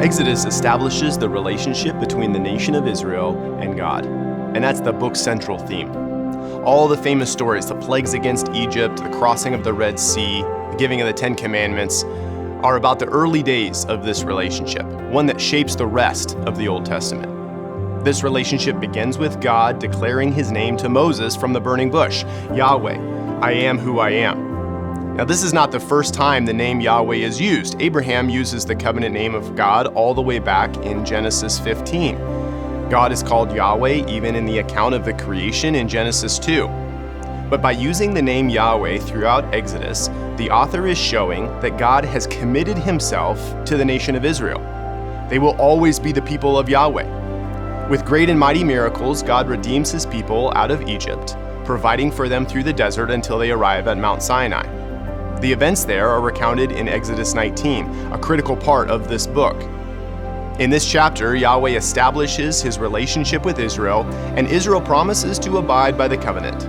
Exodus establishes the relationship between the nation of Israel and God, and that's the book's central theme. All the famous stories, the plagues against Egypt, the crossing of the Red Sea, the giving of the Ten Commandments, are about the early days of this relationship, one that shapes the rest of the Old Testament. This relationship begins with God declaring his name to Moses from the burning bush, Yahweh, I am who I am. Now, this is not the first time the name Yahweh is used. Abraham uses the covenant name of God all the way back in Genesis 15. God is called Yahweh even in the account of the creation in Genesis 2. But by using the name Yahweh throughout Exodus, the author is showing that God has committed himself to the nation of Israel. They will always be the people of Yahweh. With great and mighty miracles, God redeems his people out of Egypt, providing for them through the desert until they arrive at Mount Sinai. The events there are recounted in Exodus 19, a critical part of this book. In this chapter, Yahweh establishes his relationship with Israel, and Israel promises to abide by the covenant.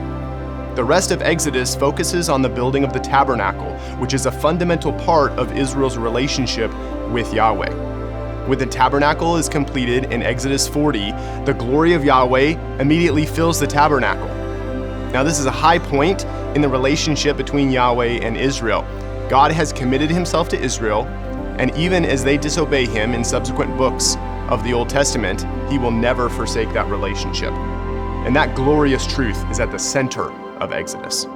The rest of Exodus focuses on the building of the tabernacle, which is a fundamental part of Israel's relationship with Yahweh. When the tabernacle is completed in Exodus 40, the glory of Yahweh immediately fills the tabernacle. Now, this is a high point in the relationship between Yahweh and Israel. God has committed himself to Israel, and even as they disobey him in subsequent books of the Old Testament, he will never forsake that relationship. And that glorious truth is at the center of Exodus.